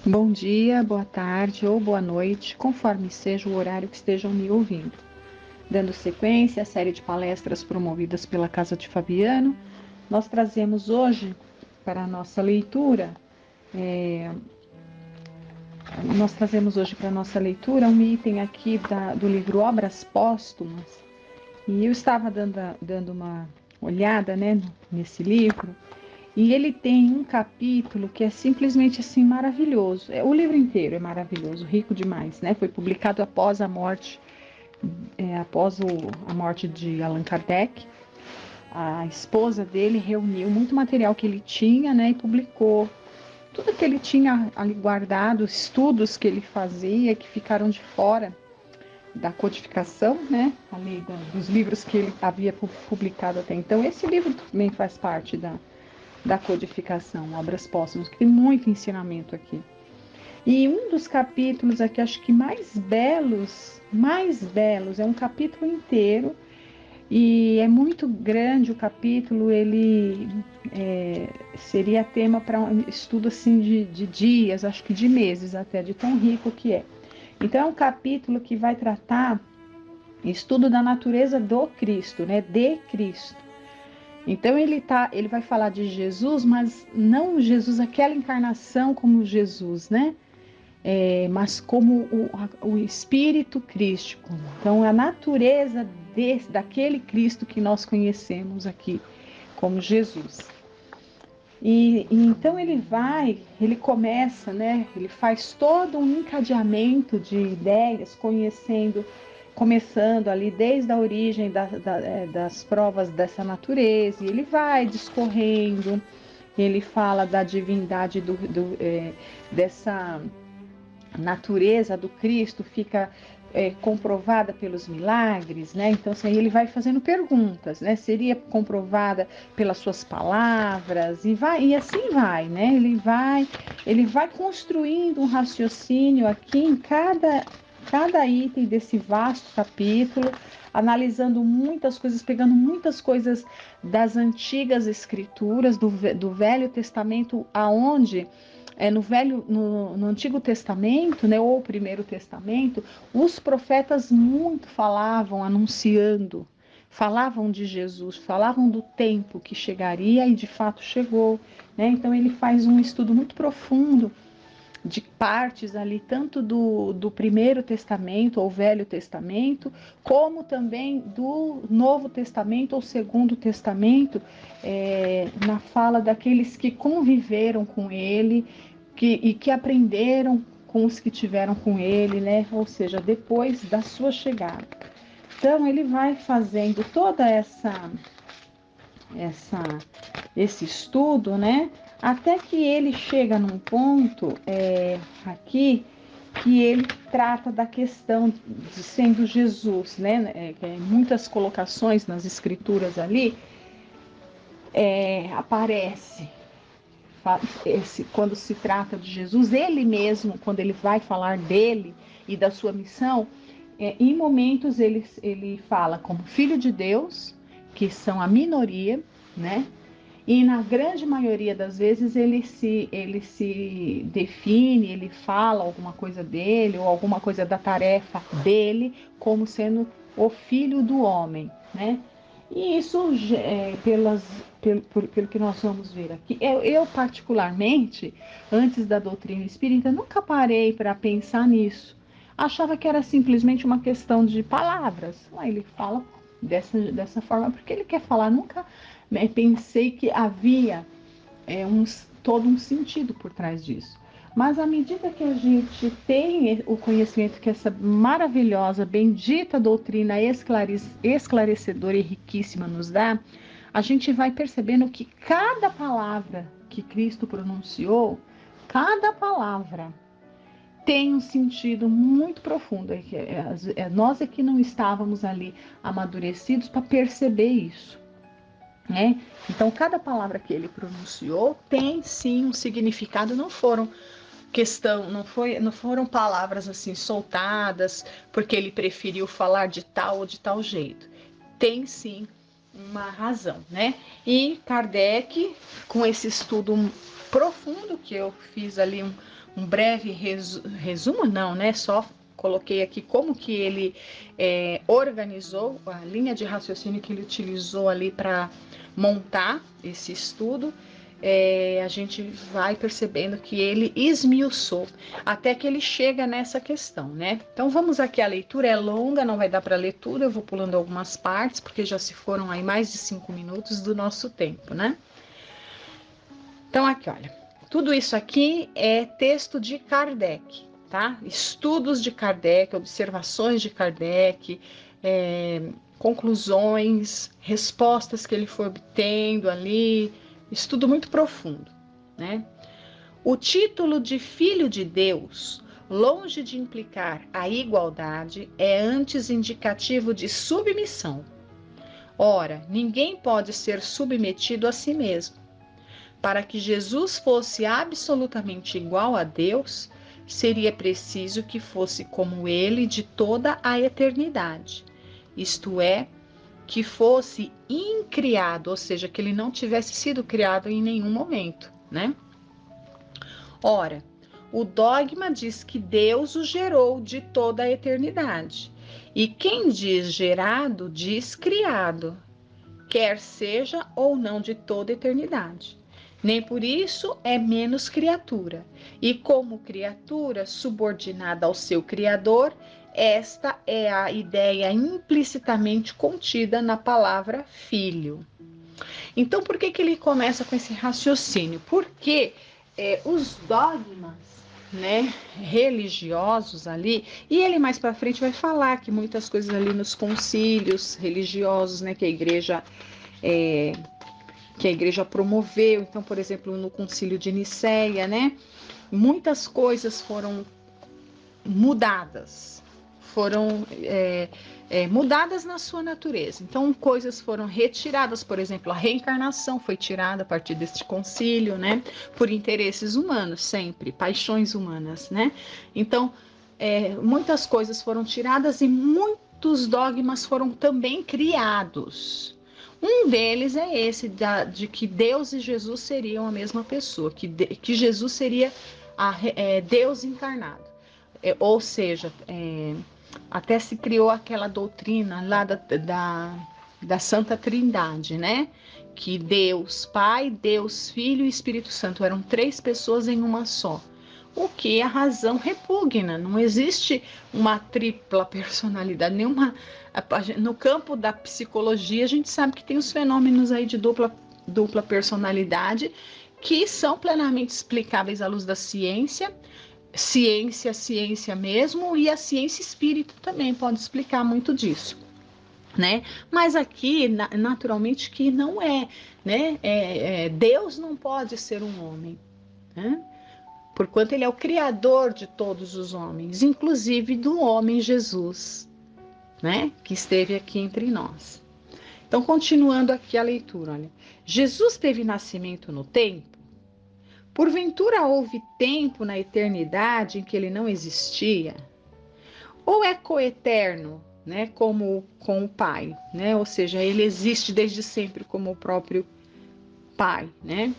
Bom dia, boa tarde ou boa noite, conforme seja o horário que estejam me ouvindo. Dando sequência à série de palestras promovidas pela Casa de Fabiano, nós trazemos hoje para a nossa leitura, um item aqui do livro Obras Póstumas, e eu estava dando uma olhada, né, nesse livro. E ele tem um capítulo que é simplesmente assim maravilhoso. O livro inteiro é maravilhoso, rico demais, né? Foi publicado após a morte, a morte de Allan Kardec. A esposa dele reuniu muito material que ele tinha, né? E publicou tudo que ele tinha ali guardado, estudos que ele fazia que ficaram de fora da codificação, né? Ali dos livros que ele havia publicado até então. Esse livro também faz parte da codificação, Obras Póstumas, que tem muito ensinamento aqui. E um dos capítulos aqui, acho que mais belos, é um capítulo inteiro, e é muito grande o capítulo, ele seria tema para um estudo assim de dias, acho que de meses até, de tão rico que é. Então é um capítulo que vai tratar estudo da natureza do Cristo, né? De Cristo. Então ele vai falar de Jesus, mas não Jesus, aquela encarnação como Jesus, né? Mas como o Espírito Crístico. Então a natureza daquele Cristo que nós conhecemos aqui como Jesus. E então ele começa, né? Ele faz todo um encadeamento de ideias, começando ali desde a origem das provas dessa natureza, e ele vai discorrendo, ele fala da divindade dessa natureza do Cristo, fica comprovada pelos milagres, né? Então assim, ele vai fazendo perguntas, né? Seria comprovada pelas suas palavras e assim vai, né? Ele vai construindo um raciocínio aqui em cada item desse vasto capítulo, analisando muitas coisas, pegando muitas coisas das antigas escrituras, do Velho Testamento, aonde no Antigo Testamento, né, ou Primeiro Testamento, os profetas muito falavam, anunciando, falavam de Jesus, falavam do tempo que chegaria e de fato chegou, né? Então ele faz um estudo muito profundo de partes ali, tanto do Primeiro Testamento ou Velho Testamento, como também do Novo Testamento ou Segundo Testamento, na fala daqueles que conviveram com ele e que aprenderam com os que tiveram com ele, né? Ou seja, depois da sua chegada. Então ele vai fazendo toda esse estudo, né? Até que ele chega num ponto aqui que ele trata da questão de sendo Jesus, né? Muitas colocações nas escrituras ali aparece quando se trata de Jesus, ele mesmo, quando ele vai falar dele e da sua missão, em momentos ele fala como filho de Deus, que são a minoria, né? E na grande maioria das vezes ele se define, ele fala alguma coisa dele ou alguma coisa da tarefa dele como sendo o filho do homem, né? E isso, pelo que nós vamos ver aqui, eu particularmente, antes da doutrina espírita, nunca parei para pensar nisso. Achava que era simplesmente uma questão de palavras. Aí ele fala dessa forma porque ele quer falar. Nunca pensei que havia todo um sentido por trás disso. Mas à medida que a gente tem o conhecimento que essa maravilhosa, bendita doutrina esclarecedora e riquíssima nos dá, a gente vai percebendo que cada palavra que Cristo pronunciou, cada palavra tem um sentido muito profundo. Nós é que não estávamos ali amadurecidos para perceber isso. Né? Então, cada palavra que ele pronunciou tem sim um significado, não foram palavras assim soltadas porque ele preferiu falar de tal ou de tal jeito. Tem sim uma razão, né? E Kardec, com esse estudo profundo que eu fiz ali um breve resumo, não, né? Só coloquei aqui como que ele organizou a linha de raciocínio que ele utilizou ali para montar esse estudo. A gente vai percebendo que ele esmiuçou até que ele chega nessa questão, né? Então vamos aqui, a leitura é longa, não vai dar para ler tudo, eu vou pulando algumas partes, porque já se foram aí mais de 5 minutos do nosso tempo, né? Então aqui, olha, tudo isso aqui é texto de Kardec, tá? Estudos de Kardec, observações de Kardec, conclusões, respostas que ele foi obtendo ali, estudo muito profundo, né? O título de Filho de Deus, longe de implicar a igualdade, é antes indicativo de submissão. Ora, ninguém pode ser submetido a si mesmo. Para que Jesus fosse absolutamente igual a Deus, seria preciso que fosse como ele de toda a eternidade. Isto é, que fosse incriado, ou seja, que ele não tivesse sido criado em nenhum momento, né? Ora, o dogma diz que Deus o gerou de toda a eternidade. E quem diz gerado, diz criado, quer seja ou não de toda a eternidade. Nem por isso é menos criatura. E como criatura subordinada ao seu Criador, esta é a ideia implicitamente contida na palavra filho. Então, por que ele começa com esse raciocínio? Porque os dogmas, né, religiosos ali, e ele mais para frente vai falar que muitas coisas ali nos concílios religiosos, né, que a igreja promoveu. Então, por exemplo, no concílio de Nicéia, né, muitas coisas foram mudadas, foram mudadas na sua natureza. Então, coisas foram retiradas, por exemplo, a reencarnação foi tirada a partir deste concílio, né? Por interesses humanos, sempre, paixões humanas, né? Então, muitas coisas foram tiradas e muitos dogmas foram também criados. Um deles é esse de que Deus e Jesus seriam a mesma pessoa, que Jesus seria Deus encarnado. Ou seja, até se criou aquela doutrina lá da Santa Trindade, né? Que Deus Pai, Deus Filho e Espírito Santo eram 3 pessoas em uma só. O que a razão repugna. Não existe uma tripla personalidade, nenhuma. No campo da psicologia, a gente sabe que tem os fenômenos aí de dupla personalidade que são plenamente explicáveis à luz da ciência. Ciência mesmo, e a ciência espírita também pode explicar muito disso, né? Mas aqui, naturalmente, que não é, né? Deus não pode ser um homem, né? Porquanto ele é o criador de todos os homens, inclusive do homem Jesus, né? Que esteve aqui entre nós. Então, continuando aqui a leitura, olha. Jesus teve nascimento no tempo? Porventura houve tempo na eternidade em que ele não existia? Ou é coeterno, né, como com o Pai, né? Ou seja, ele existe desde sempre como o próprio Pai, né?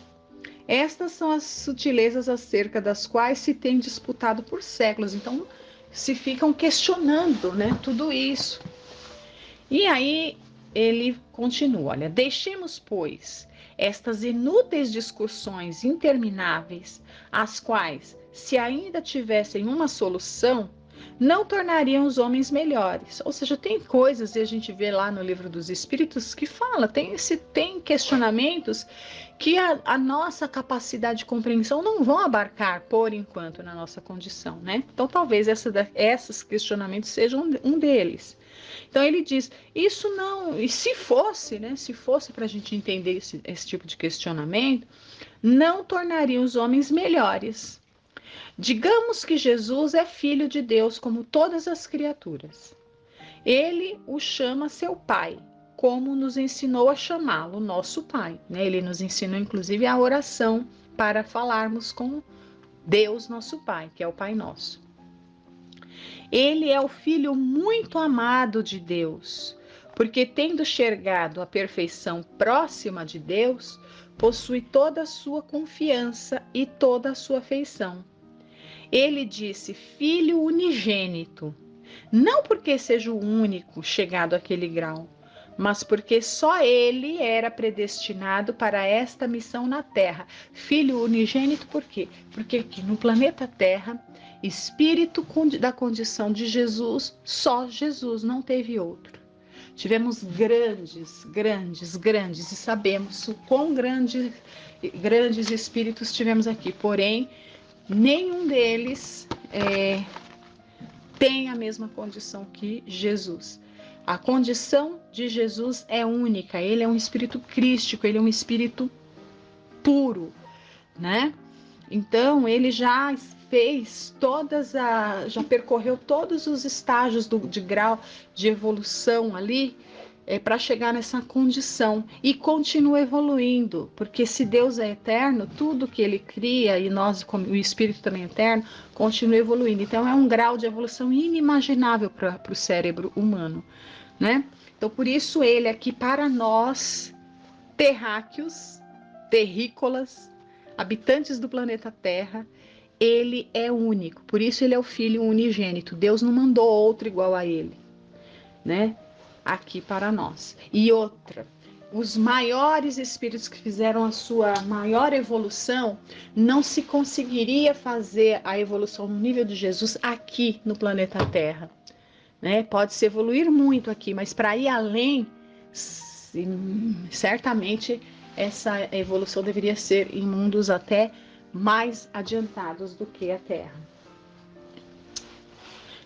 Estas são as sutilezas acerca das quais se tem disputado por séculos. Então, se ficam questionando, né, tudo isso. E aí ele continua, olha, deixemos, pois, estas inúteis discussões intermináveis, as quais, se ainda tivessem uma solução, não tornariam os homens melhores. Ou seja, tem coisas, e a gente vê lá no Livro dos Espíritos, que fala, tem questionamentos que a nossa capacidade de compreensão não vão abarcar, por enquanto, na nossa condição, né? Então, talvez esses questionamentos sejam um deles. Então ele diz, isso não, e se fosse, né, se fosse para a gente entender esse tipo de questionamento, não tornaria os homens melhores. Digamos que Jesus é filho de Deus como todas as criaturas. Ele o chama seu pai, como nos ensinou a chamá-lo nosso pai, né? Ele nos ensinou inclusive a oração para falarmos com Deus nosso pai, que é o Pai Nosso. Ele é o Filho muito amado de Deus, porque tendo chegado à perfeição próxima de Deus, possui toda a sua confiança e toda a sua afeição. Ele disse filho unigênito, não porque seja o único chegado àquele grau, mas porque só ele era predestinado para esta missão na Terra. Filho unigênito por quê? Porque aqui no planeta Terra, espírito da condição de Jesus, só Jesus, não teve outro. Tivemos grandes, e sabemos o quão grandes espíritos tivemos aqui, porém, nenhum deles tem a mesma condição que Jesus. A condição de Jesus é única, ele é um espírito crístico, ele é um espírito puro, né? Então, ele já fez já percorreu todos os estágios de grau de evolução ali, para chegar nessa condição e continua evoluindo, porque se Deus é eterno, tudo que ele cria e nós, como o Espírito também é eterno, continua evoluindo. Então é um grau de evolução inimaginável para o cérebro humano, né? Então por isso ele aqui para nós, terráqueos, terrícolas, habitantes do planeta Terra, ele é único, por isso ele é o Filho unigênito. Deus não mandou outro igual a ele, né? Aqui para nós. E outra, os maiores espíritos que fizeram a sua maior evolução, não se conseguiria fazer a evolução no nível de Jesus aqui no planeta Terra, né? Pode-se evoluir muito aqui, mas para ir além, certamente essa evolução deveria ser em mundos até mais adiantados do que a Terra.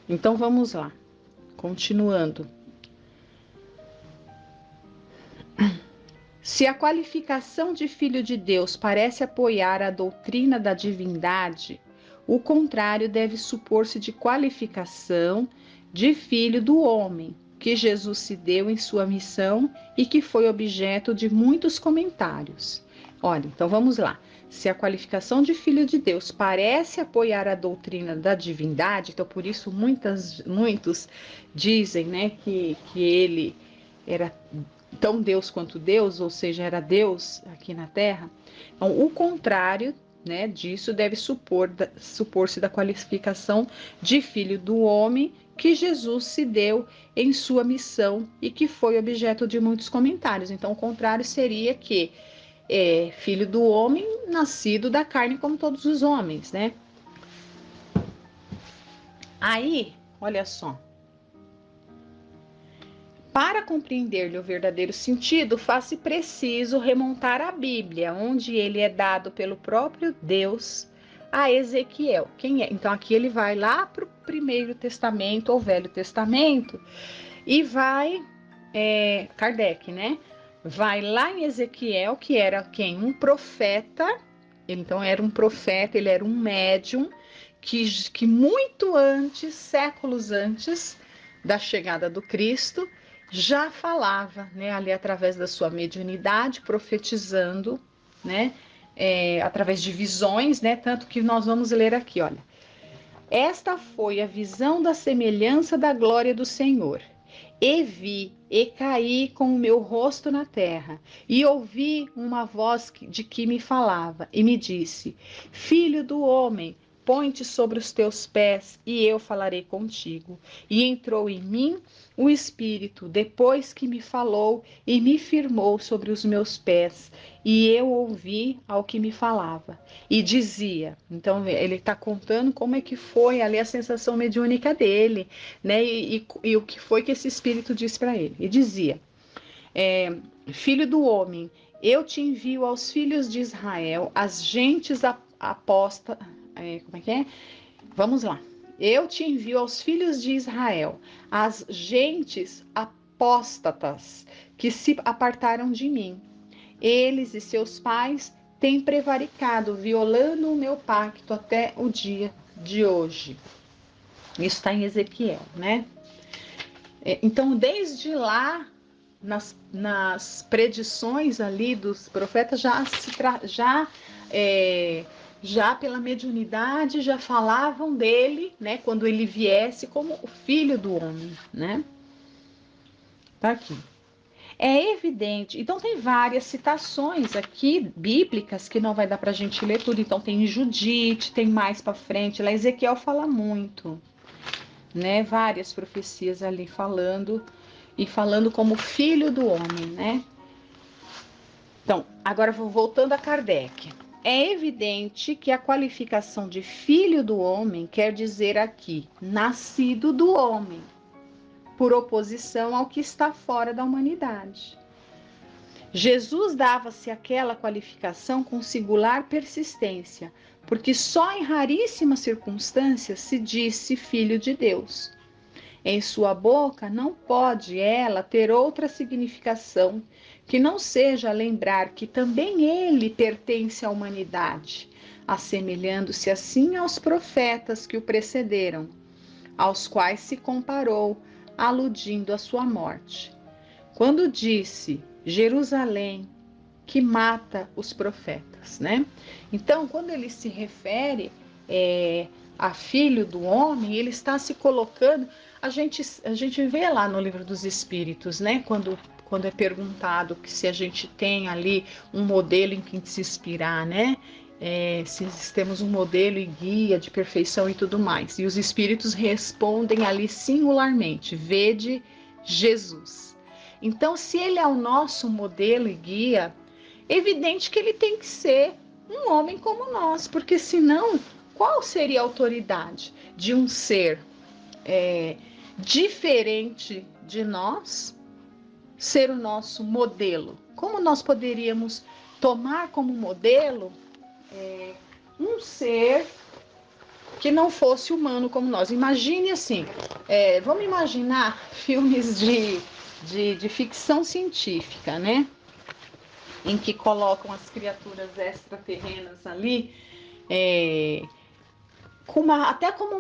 Então vamos lá, continuando. Se a qualificação de filho de Deus parece apoiar a doutrina da divindade, o contrário deve supor-se de qualificação de filho do homem, que Jesus se deu em sua missão e que foi objeto de muitos comentários. Olha, então vamos lá. Se a qualificação de filho de Deus parece apoiar a doutrina da divindade, então por isso muitos dizem, né, que ele era tão Deus quanto Deus, ou seja, era Deus aqui na Terra. Então, o contrário, né, disso deve supor-se da qualificação de filho do homem que Jesus se deu em sua missão e que foi objeto de muitos comentários. Então, o contrário seria que filho do homem nascido da carne como todos os homens, né? Aí, olha só. Para compreender-lhe o verdadeiro sentido, faz-se preciso remontar à Bíblia, onde ele é dado pelo próprio Deus a Ezequiel. Quem é? Então aqui ele vai lá para o Primeiro Testamento ou Velho Testamento e vai, Kardec, né? Vai lá em Ezequiel, que era quem? Um profeta. Ele, então era um profeta, ele era um médium que muito antes, séculos antes da chegada do Cristo, já falava, né, ali através da sua mediunidade, profetizando, né, através de visões, né, tanto que nós vamos ler aqui, olha. Esta foi a visão da semelhança da glória do Senhor. E vi, e caí com o meu rosto na terra, e ouvi uma voz de que me falava, e me disse: Filho do homem, põe-te sobre os teus pés, e eu falarei contigo. E entrou em mim o Espírito, depois que me falou, e me firmou sobre os meus pés, e eu ouvi ao que me falava. E dizia, então ele está contando como é que foi ali a sensação mediúnica dele, né? E o que foi que esse Espírito disse para ele. E dizia, Filho do homem, eu te envio aos filhos de Israel, as gentes apostas. Como é que é? Vamos lá. Eu te envio aos filhos de Israel, as gentes apóstatas que se apartaram de mim. Eles e seus pais têm prevaricado, violando o meu pacto até o dia de hoje. Isso está em Ezequiel, né? Então, desde lá, nas predições ali dos profetas, já pela mediunidade, já falavam dele, né, quando ele viesse como o filho do homem, né? Tá aqui. É evidente. Então, tem várias citações aqui bíblicas que não vai dar para a gente ler tudo. Então, tem Judite, tem mais para frente. Lá Ezequiel fala muito, né? Várias profecias ali falando e falando como filho do homem, né? Então, agora voltando a Kardec. É evidente que a qualificação de filho do homem quer dizer aqui nascido do homem, por oposição ao que está fora da humanidade. Jesus dava-se aquela qualificação com singular persistência, porque só em raríssimas circunstâncias se disse filho de Deus. Em sua boca não pode ela ter outra significação que não seja lembrar que também ele pertence à humanidade, assemelhando-se assim aos profetas que o precederam, aos quais se comparou, aludindo à sua morte. Quando disse Jerusalém, que mata os profetas, né? Então, quando ele se refere a filho do homem, ele está se colocando. A gente vê lá no Livro dos Espíritos, né? Quando é perguntado que se a gente tem ali um modelo em que se inspirar, né? Se temos um modelo e guia de perfeição e tudo mais. E os Espíritos respondem ali singularmente: vede Jesus. Então, se ele é o nosso modelo e guia, é evidente que ele tem que ser um homem como nós, porque senão, qual seria a autoridade de um ser diferente de nós ser o nosso modelo? Como nós poderíamos tomar como modelo um ser que não fosse humano como nós? Imagine assim, vamos imaginar filmes de ficção científica, né? Em que colocam as criaturas extraterrenas ali, até como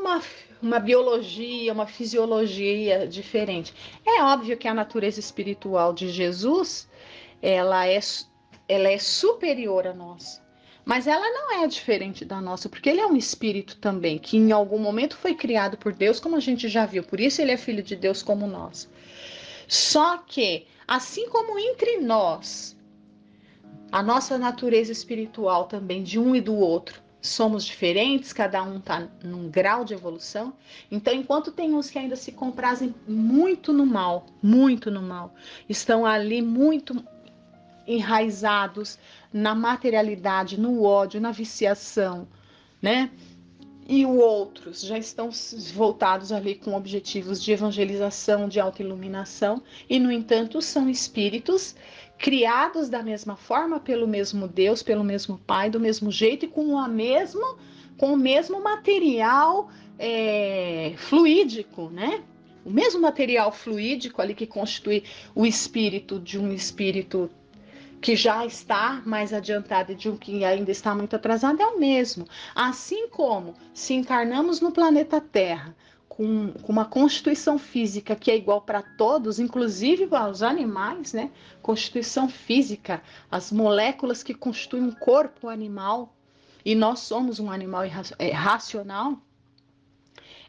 uma biologia, uma fisiologia diferente. É óbvio que a natureza espiritual de Jesus, ela é superior a nós. Mas ela não é diferente da nossa, porque ele é um espírito também, que em algum momento foi criado por Deus, como a gente já viu. Por isso ele é filho de Deus como nós. Só que, assim como entre nós, a nossa natureza espiritual também, de um e do outro, somos diferentes, cada um está num grau de evolução. Então, enquanto tem uns que ainda se comprazem muito no mal, estão ali muito enraizados na materialidade, no ódio, na viciação, né? E outros já estão voltados ali com objetivos de evangelização, de autoiluminação, e, no entanto, são espíritos criados da mesma forma, pelo mesmo Deus, pelo mesmo Pai, do mesmo jeito e com o mesmo material fluídico, né? O mesmo material fluídico ali que constitui o espírito de um espírito que já está mais adiantado e de um que ainda está muito atrasado, é o mesmo. Assim como se encarnamos no planeta Terra com uma constituição física que é igual para todos, inclusive aos animais, né? Constituição física, as moléculas que constituem um corpo animal, e nós somos um animal racional,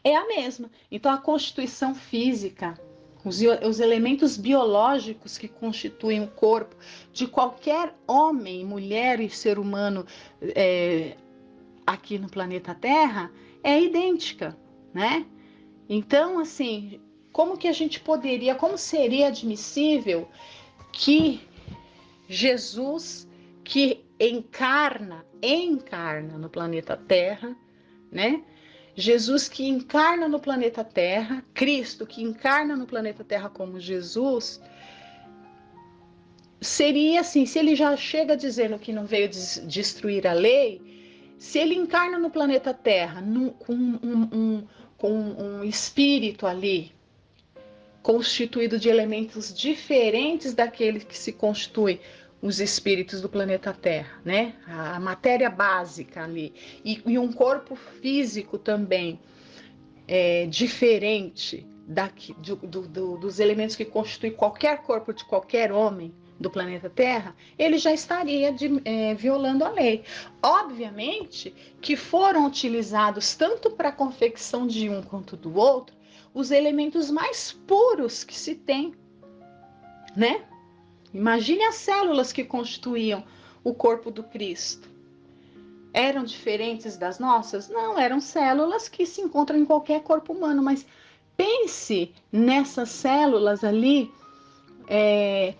é a mesma. Então, a constituição física, os elementos biológicos que constituem o corpo de qualquer homem, mulher e ser humano aqui no planeta Terra é idêntica, né? Então, assim, como seria admissível que Jesus, que encarna no planeta Terra, né? Jesus que encarna no planeta Terra, Cristo que encarna no planeta Terra como Jesus, seria assim, se ele já chega dizendo que não veio destruir a lei, se ele encarna no planeta Terra com um espírito ali, constituído de elementos diferentes daqueles que se constituem os espíritos do planeta Terra, né? A matéria básica ali, e um corpo físico também diferente dos elementos que constituem qualquer corpo de qualquer homem do planeta Terra, ele já estaria violando a lei. Obviamente que foram utilizados tanto para a confecção de um quanto do outro os elementos mais puros que se tem, né? Imagine as células que constituíam o corpo do Cristo. Eram diferentes das nossas? Não, eram células que se encontram em qualquer corpo humano, mas pense nessas células ali,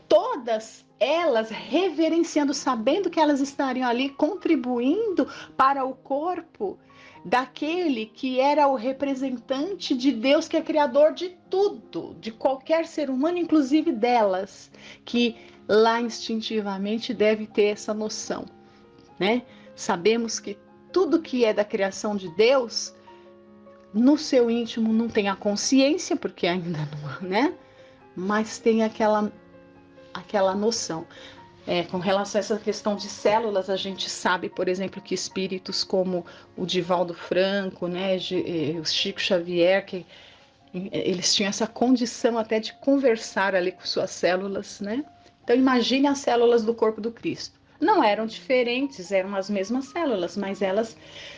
todas elas reverenciando, sabendo que elas estariam ali contribuindo para o corpo daquele que era o representante de Deus, que é criador de tudo, de qualquer ser humano, inclusive delas, que lá instintivamente deve ter essa noção, né? Sabemos que tudo que é da criação de Deus, no seu íntimo não tem a consciência, porque ainda não, né? Mas tem aquela noção. Com relação a essa questão de células, a gente sabe, por exemplo, que espíritos como o Divaldo Franco, né, o Chico Xavier, que eles tinham essa condição até de conversar ali com suas células, né? Então imagine as células do corpo do Cristo. Não eram diferentes, eram as mesmas células, mas elas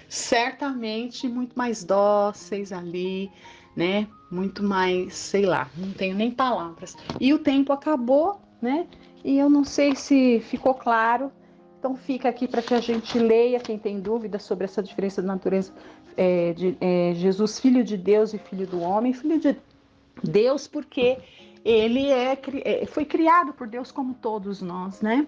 certamente muito mais dóceis ali, né? Muito mais, sei lá, não tenho nem palavras. E o tempo acabou, né? E eu não sei se ficou claro. Então fica aqui para que a gente leia, quem tem dúvidas sobre essa diferença de natureza de Jesus, filho de Deus e filho do homem, filho de Deus porque ele foi criado por Deus como todos nós, né?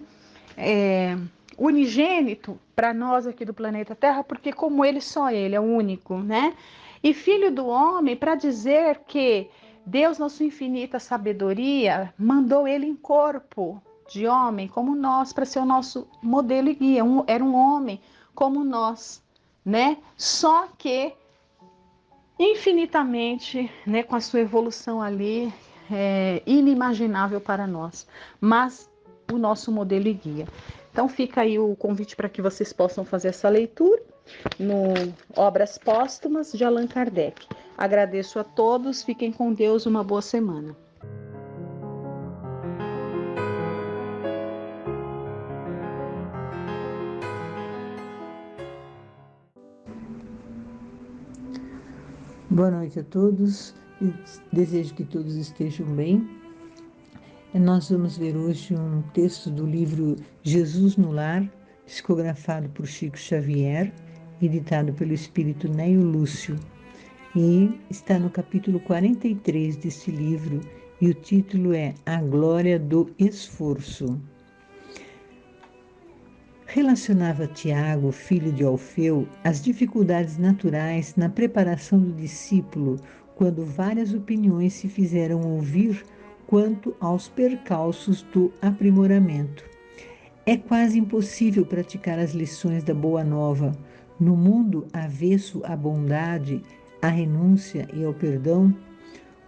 Unigênito para nós aqui do planeta Terra, porque como ele, só ele é o único, né? E filho do homem para dizer que Deus, na sua infinita sabedoria, mandou ele em corpo de homem como nós para ser o nosso modelo e guia. Era um homem como nós, né? Só que infinitamente, né, com a sua evolução ali, inimaginável para nós, mas o nosso modelo e guia. Então fica aí o convite para que vocês possam fazer essa leitura no Obras Póstumas de Allan Kardec. Agradeço a todos, fiquem com Deus, uma boa semana. Boa noite a todos, desejo que todos estejam bem. Nós vamos ver hoje um texto do livro Jesus no Lar, psicografado por Chico Xavier, editado pelo espírito Neio Lúcio, e está no capítulo 43 deste livro, e o título é A Glória do Esforço. Relacionava Tiago, filho de Alfeu, as dificuldades naturais na preparação do discípulo quando várias opiniões se fizeram ouvir quanto aos percalços do aprimoramento. É quase impossível praticar as lições da Boa Nova no mundo avesso à bondade, à renúncia e ao perdão.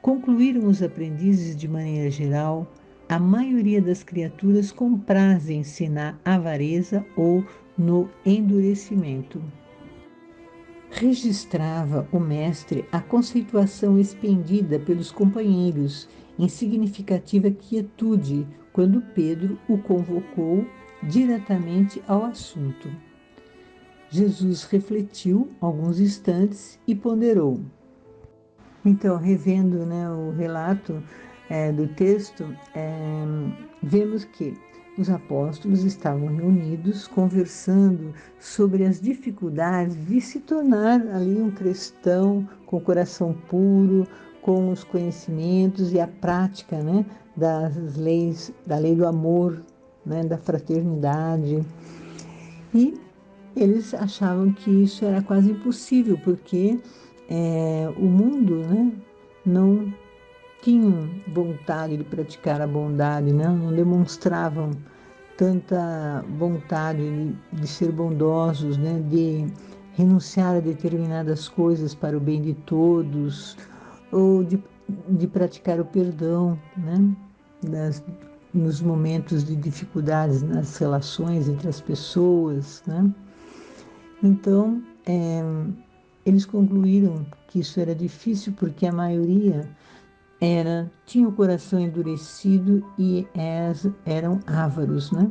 Concluíram os aprendizes de maneira geral. A maioria das criaturas comprazem-se na avareza ou no endurecimento. Registrava o mestre a conceituação expendida pelos companheiros em significativa quietude quando Pedro o convocou diretamente ao assunto. Jesus refletiu alguns instantes e ponderou. Então, revendo, né, o relato do texto, vemos que os apóstolos estavam reunidos, conversando sobre as dificuldades de se tornar ali um cristão com o coração puro, com os conhecimentos e a prática, né, das leis, da lei do amor, né, da fraternidade. E eles achavam que isso era quase impossível, porque o mundo, né, não tinham vontade de praticar a bondade, né? Não demonstravam tanta vontade de ser bondosos, né? De renunciar a determinadas coisas para o bem de todos, ou de praticar o perdão, né? Nos momentos de dificuldades nas relações entre as pessoas, né? Então, eles concluíram que isso era difícil porque a maioria tinha o coração endurecido e eram ávaros, né?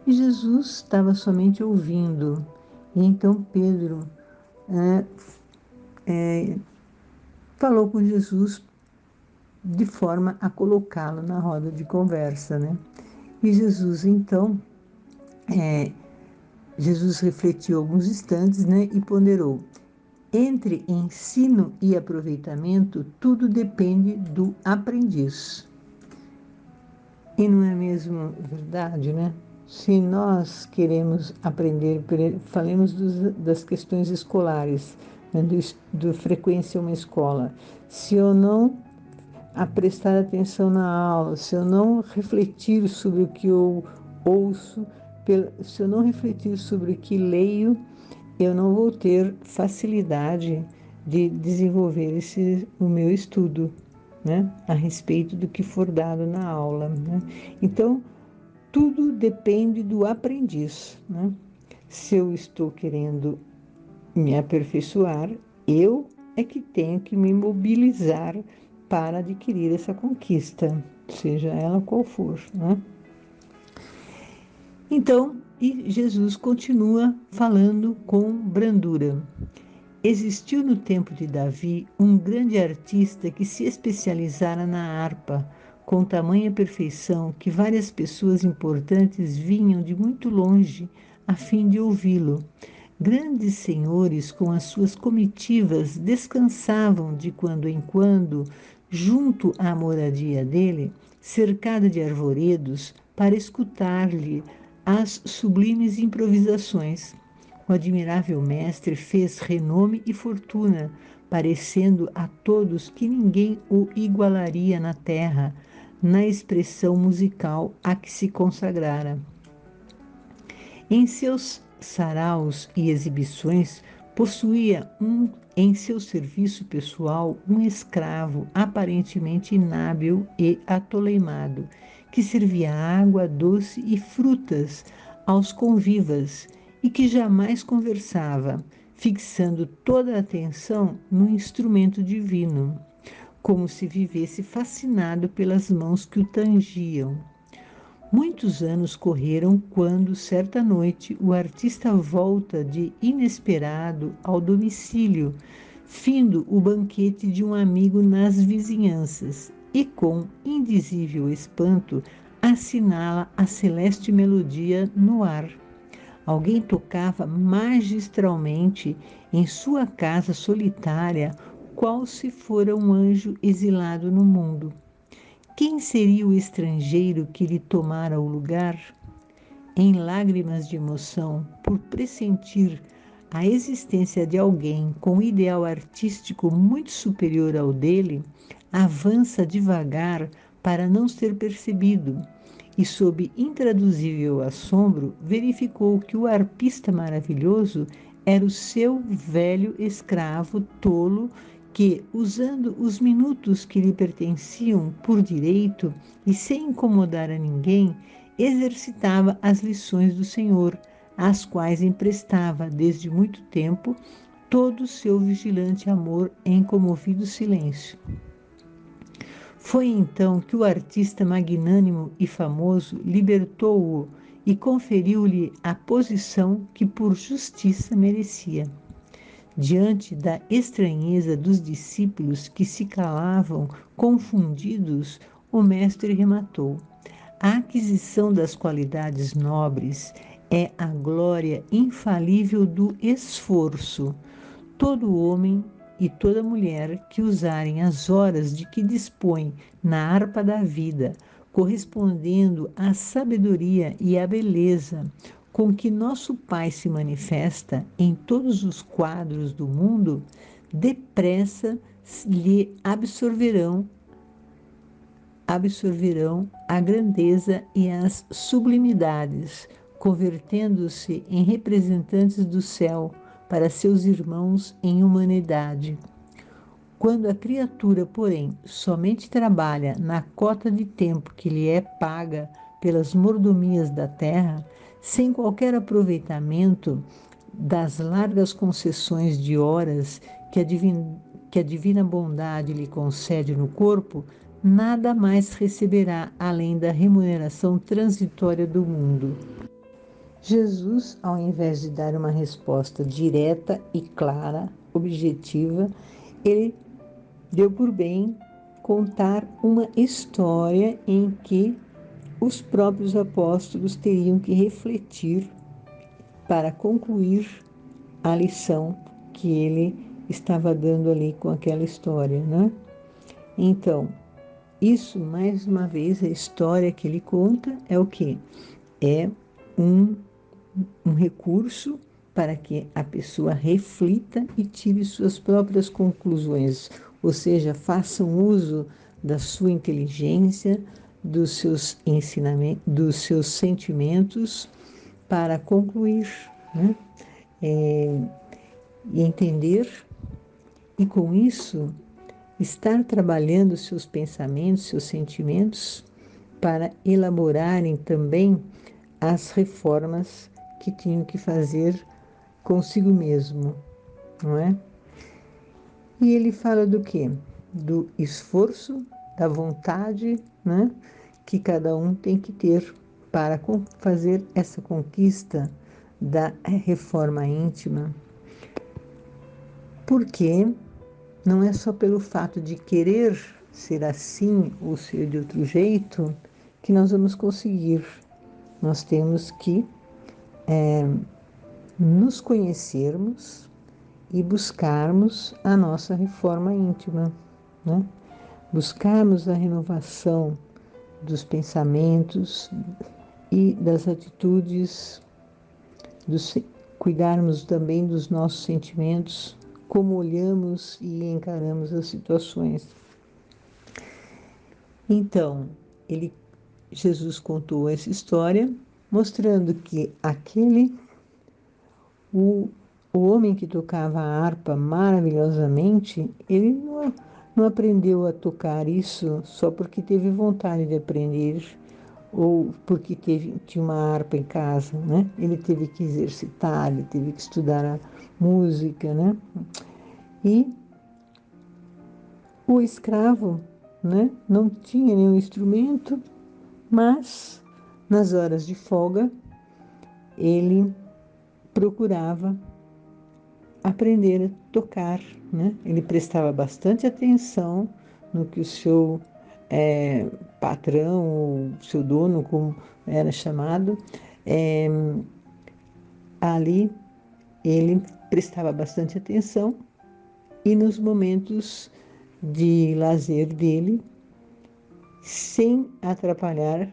E Jesus estava somente ouvindo. E então Pedro falou com Jesus de forma a colocá-lo na roda de conversa, né? E Jesus, então, Jesus refletiu alguns instantes, né, e ponderou: entre ensino e aproveitamento, tudo depende do aprendiz. E não é mesmo verdade, né? Se nós queremos aprender, falemos das questões escolares, né, do frequência a uma escola. Se eu não prestar atenção na aula, se eu não refletir sobre o que eu ouço, se eu não refletir sobre o que leio, eu não vou ter facilidade de desenvolver o meu estudo, né, a respeito do que for dado na aula, né? Então, tudo depende do aprendiz, né? Se eu estou querendo me aperfeiçoar, eu é que tenho que me mobilizar para adquirir essa conquista, seja ela qual for, né? Então, e Jesus continua falando com brandura. Existiu no tempo de Davi um grande artista que se especializara na harpa, com tamanha perfeição que várias pessoas importantes vinham de muito longe a fim de ouvi-lo. Grandes senhores com as suas comitivas descansavam de quando em quando junto à moradia dele, cercada de arvoredos, para escutar-lhe as sublimes improvisações. O admirável mestre fez renome e fortuna, parecendo a todos que ninguém o igualaria na terra, na expressão musical a que se consagrara. Em seus saraus e exibições, possuía em seu serviço pessoal um escravo aparentemente inábil e atoleimado, que servia água doce e frutas aos convivas e que jamais conversava, fixando toda a atenção no instrumento divino, como se vivesse fascinado pelas mãos que o tangiam. Muitos anos correram quando, certa noite, o artista volta de inesperado ao domicílio, findo o banquete de um amigo nas vizinhanças, e com indizível espanto assinala a celeste melodia no ar. Alguém tocava magistralmente em sua casa solitária, qual se fora um anjo exilado no mundo. Quem seria o estrangeiro que lhe tomara o lugar? Em lágrimas de emoção, por pressentir a existência de alguém com um ideal artístico muito superior ao dele, avança devagar para não ser percebido e, sob intraduzível assombro, verificou que o arpista maravilhoso era o seu velho escravo tolo que, usando os minutos que lhe pertenciam por direito e sem incomodar a ninguém, exercitava as lições do Senhor, às quais emprestava, desde muito tempo, todo o seu vigilante amor em comovido silêncio. Foi então que o artista magnânimo e famoso libertou-o e conferiu-lhe a posição que por justiça merecia. Diante da estranheza dos discípulos que se calavam, confundidos, o mestre rematou: a aquisição das qualidades nobres é a glória infalível do esforço. Todo homem e toda mulher que usarem as horas de que dispõem na harpa da vida, correspondendo à sabedoria e à beleza com que nosso Pai se manifesta em todos os quadros do mundo, depressa lhe absorverão a grandeza e as sublimidades, convertendo-se em representantes do céu para seus irmãos em humanidade. Quando a criatura, porém, somente trabalha na cota de tempo que lhe é paga pelas mordomias da terra, sem qualquer aproveitamento das largas concessões de horas que a divina bondade lhe concede no corpo, nada mais receberá além da remuneração transitória do mundo. Jesus, ao invés de dar uma resposta direta e clara, objetiva, ele deu por bem contar uma história em que os próprios apóstolos teriam que refletir para concluir a lição que ele estava dando ali com aquela história, né? Então, isso, mais uma vez, a história que ele conta é o quê? É um recurso para que a pessoa reflita e tire suas próprias conclusões, ou seja, faça um uso da sua inteligência, dos seus ensinamentos, dos seus sentimentos para concluir, né? E entender, e com isso estar trabalhando seus pensamentos, seus sentimentos para elaborarem também as reformas que tinham que fazer consigo mesmo, não é? E ele fala do quê? Do esforço, da vontade, né, que cada um tem que ter para fazer essa conquista da reforma íntima. Porque não é só pelo fato de querer ser assim ou ser de outro jeito que nós vamos conseguir. Nós temos que nos conhecermos e buscarmos a nossa reforma íntima, né? Buscarmos a renovação dos pensamentos e das atitudes, cuidarmos também dos nossos sentimentos, como olhamos e encaramos as situações. Então, Jesus contou essa história, mostrando que o homem que tocava a harpa maravilhosamente, ele não aprendeu a tocar isso só porque teve vontade de aprender ou porque tinha uma harpa em casa, né? Ele teve que exercitar, ele teve que estudar a música, né? E o escravo, né, não tinha nenhum instrumento, mas nas horas de folga ele procurava aprender a tocar, né? Ele prestava bastante atenção no que o seu patrão, ou seu dono, como era chamado, ali ele prestava bastante atenção e nos momentos de lazer dele, sem atrapalhar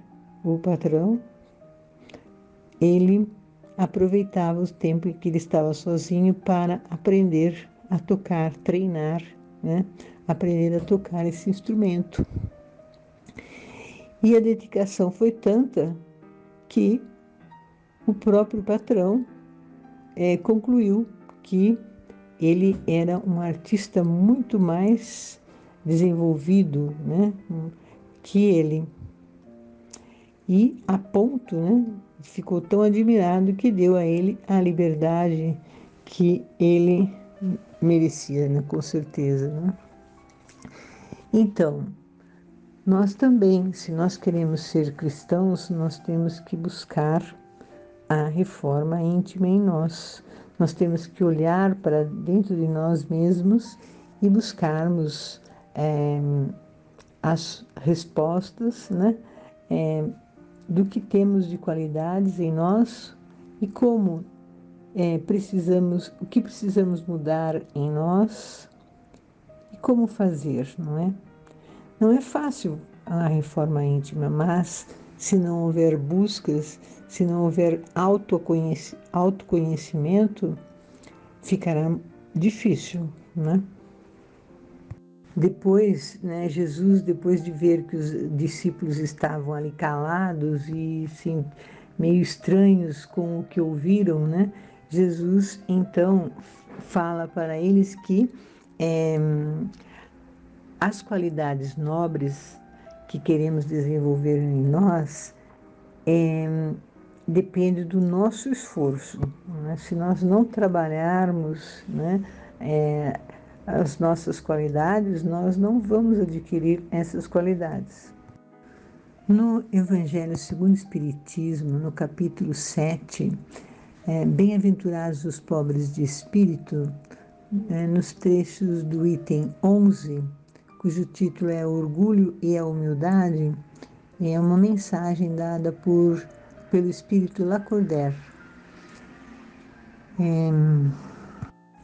o patrão, ele aproveitava o tempo em que ele estava sozinho para aprender a tocar, treinar, né? Aprender a tocar esse instrumento. E a dedicação foi tanta que o próprio patrão concluiu que ele era um artista muito mais desenvolvido, né, que ele. E a ponto, né, ficou tão admirado que deu a ele a liberdade que ele merecia, né, com certeza, né? Então, nós também, se nós queremos ser cristãos, nós temos que buscar a reforma íntima em nós. Nós temos que olhar para dentro de nós mesmos e buscarmos as respostas, né, do que temos de qualidades em nós e como o que precisamos mudar em nós e como fazer, não é? Não é fácil a reforma íntima, mas se não houver buscas, se não houver autoconhecimento, ficará difícil, né? Depois, né, Jesus, depois de ver que os discípulos estavam ali calados e assim, meio estranhos com o que ouviram, né, Jesus então fala para eles que as qualidades nobres que queremos desenvolver em nós depende do nosso esforço, né? Se nós não trabalharmos, né, as nossas qualidades, nós não vamos adquirir essas qualidades. No Evangelho segundo o Espiritismo, no capítulo 7, Bem-aventurados os pobres de espírito, nos trechos do item 11, cujo título é Orgulho e a Humildade, É uma mensagem dada pelo Espírito Lacordaire.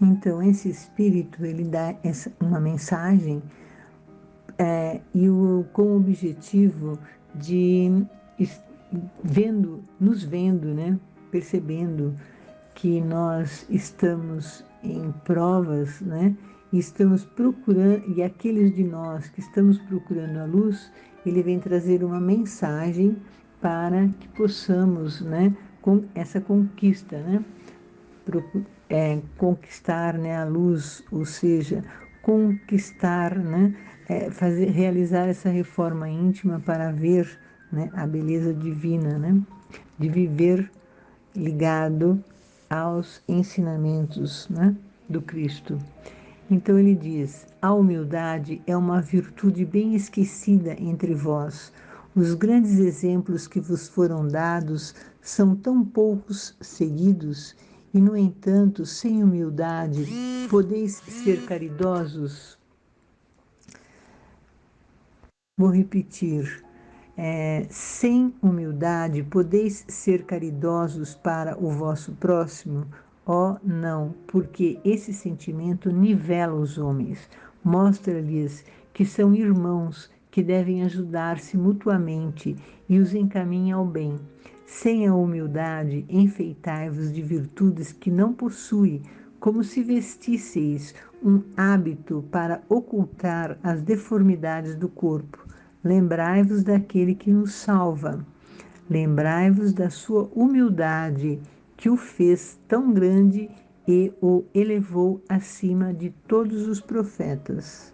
Então, esse Espírito, ele dá uma mensagem com o objetivo de nos vendo, né? Percebendo que nós estamos em provas, né? E estamos procurando, e aqueles de nós que estamos procurando a luz, ele vem trazer uma mensagem para que possamos, né, com essa conquista, né? Conquistar, né, a luz, ou seja, conquistar, né, realizar essa reforma íntima para ver, né, a beleza divina, né, de viver ligado aos ensinamentos, né, do Cristo. Então ele diz: a humildade é uma virtude bem esquecida entre vós. Os grandes exemplos que vos foram dados são tão poucos seguidos, e, no entanto, sem humildade, podeis ser caridosos? Vou repetir. Sem humildade, podeis ser caridosos para o vosso próximo? Oh, não, porque esse sentimento nivela os homens, mostra-lhes que são irmãos, que devem ajudar-se mutuamente e os encaminha ao bem. Sem a humildade, enfeitai-vos de virtudes que não possui, como se vestisseis um hábito para ocultar as deformidades do corpo. Lembrai-vos daquele que nos salva. Lembrai-vos da sua humildade, que o fez tão grande e o elevou acima de todos os profetas.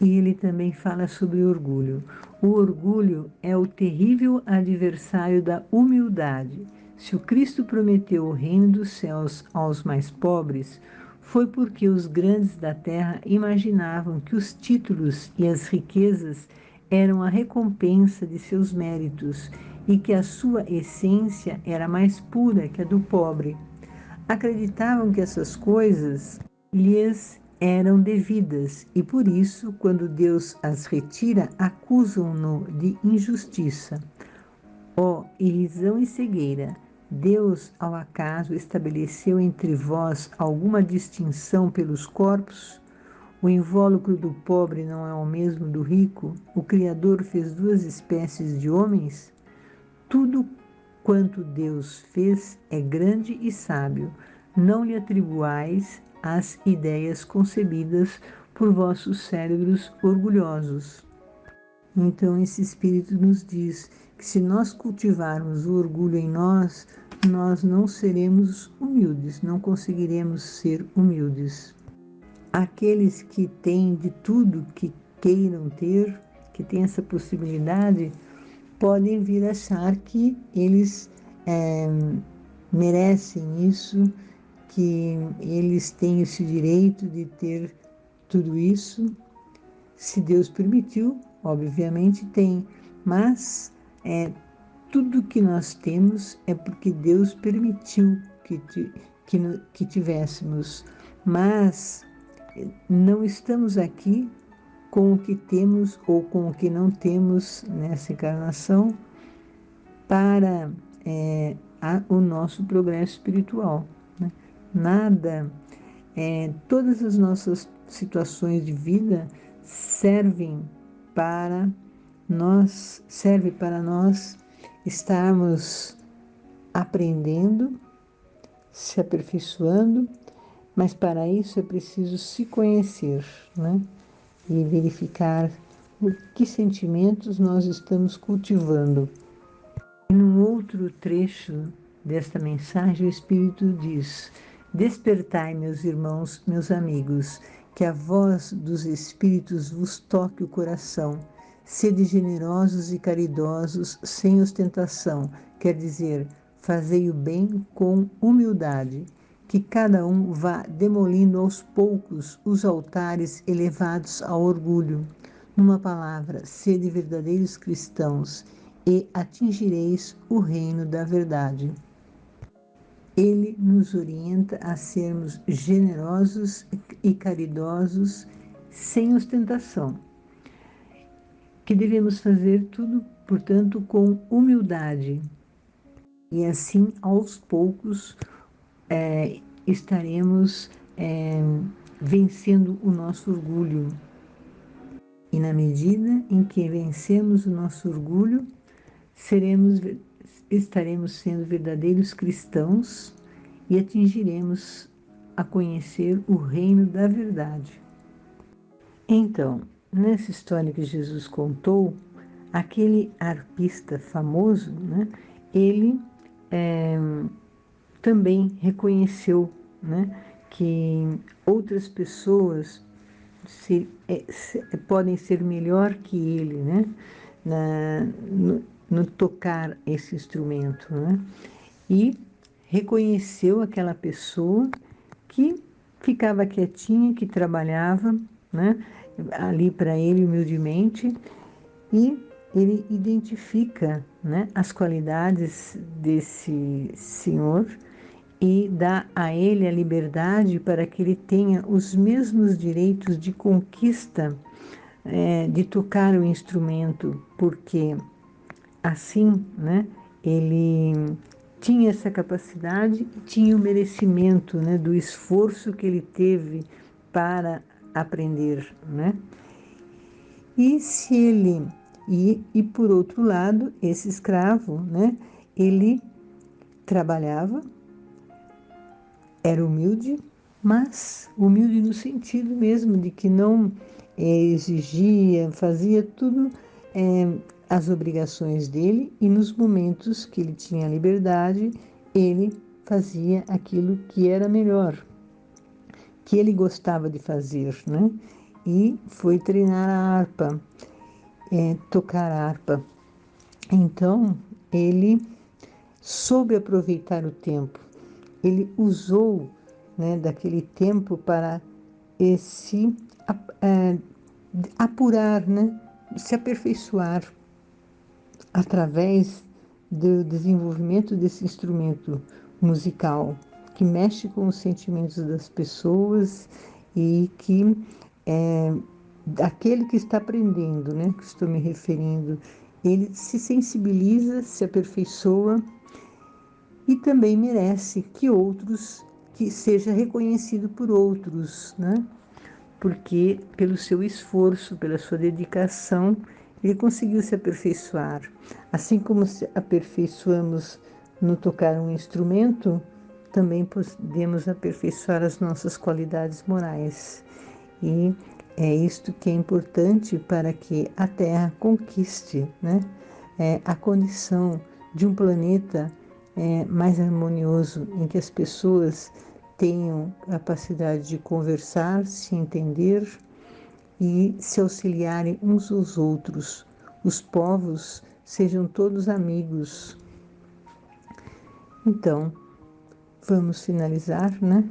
E ele também fala sobre orgulho. O orgulho é o terrível adversário da humildade. Se o Cristo prometeu o reino dos céus aos mais pobres, foi porque os grandes da terra imaginavam que os títulos e as riquezas eram a recompensa de seus méritos e que a sua essência era mais pura que a do pobre. Acreditavam que essas coisas lhes eram devidas e, por isso, quando Deus as retira, acusam-no de injustiça. Ó irrisão e cegueira! Deus, ao acaso, estabeleceu entre vós alguma distinção pelos corpos? O invólucro do pobre não é o mesmo do rico? O Criador fez duas espécies de homens? Tudo quanto Deus fez é grande e sábio. Não lhe atribuais as ideias concebidas por vossos cérebros orgulhosos. Então, esse Espírito nos diz que se nós cultivarmos o orgulho em nós, nós não seremos humildes, não conseguiremos ser humildes. Aqueles que têm de tudo que queiram ter, que têm essa possibilidade, podem vir achar que eles merecem isso, que eles têm esse direito de ter tudo isso. Se Deus permitiu, obviamente tem, mas tudo que nós temos é porque Deus permitiu que tivéssemos, mas não estamos aqui com o que temos ou com o que não temos nessa encarnação para o nosso progresso espiritual, né? Nada, todas as nossas situações de vida serve para nós estarmos aprendendo, se aperfeiçoando, mas para isso é preciso se conhecer, né? E verificar que sentimentos nós estamos cultivando. E num outro trecho desta mensagem, o Espírito diz: despertai, meus irmãos, meus amigos, que a voz dos Espíritos vos toque o coração. Sede generosos e caridosos, sem ostentação, quer dizer, fazei o bem com humildade. Que cada um vá demolindo aos poucos os altares elevados ao orgulho. Numa palavra, sede verdadeiros cristãos e atingireis o reino da verdade. Ele nos orienta a sermos generosos e caridosos sem ostentação. que devemos fazer tudo, portanto, com humildade. E assim, aos poucos, estaremos vencendo o nosso orgulho. E na medida em que vencemos o nosso orgulho, estaremos sendo verdadeiros cristãos e atingiremos a conhecer o reino da verdade. Então, nessa história que Jesus contou, aquele arpista famoso, né, ele também reconheceu, né, que outras pessoas podem ser melhor que ele, né, no tocar esse instrumento, né, e reconheceu aquela pessoa que ficava quietinha, que trabalhava, né, ali para ele humildemente, e ele identifica, né, as qualidades desse senhor e dá a ele a liberdade para que ele tenha os mesmos direitos de conquista de tocar o instrumento, porque assim, né, ele tinha essa capacidade e tinha o merecimento, né, do esforço que ele teve para aprender, né? E se ele e por outro lado, esse escravo, né, ele trabalhava, era humilde, mas humilde no sentido mesmo de que não exigia, fazia tudo as obrigações dele, e nos momentos que ele tinha liberdade, ele fazia aquilo que era melhor, que ele gostava de fazer, né? E foi treinar a harpa, tocar a harpa. Então, ele soube aproveitar o tempo. Ele usou, né, daquele tempo para se apurar, né, se aperfeiçoar através do desenvolvimento desse instrumento musical que mexe com os sentimentos das pessoas e que aquele que está aprendendo, né, que estou me referindo, ele se sensibiliza, se aperfeiçoa e também merece que seja reconhecido por outros, né? Porque pelo seu esforço, pela sua dedicação, ele conseguiu se aperfeiçoar. Assim como se aperfeiçoamos no tocar um instrumento, também podemos aperfeiçoar as nossas qualidades morais. E é isto que é importante para que a Terra conquiste, né, a condição de um planeta mais harmonioso, em que as pessoas tenham capacidade de conversar, se entender e se auxiliarem uns aos outros. Os povos sejam todos amigos. Então, vamos finalizar, né?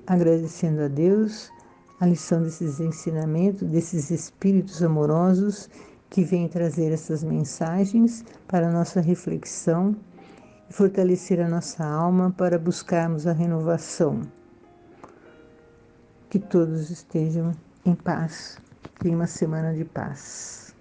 Agradecendo a Deus a lição desses ensinamentos, desses espíritos amorosos que vêm trazer essas mensagens para a nossa reflexão e fortalecer a nossa alma para buscarmos a renovação. Que todos estejam em paz. Tenham uma semana de paz.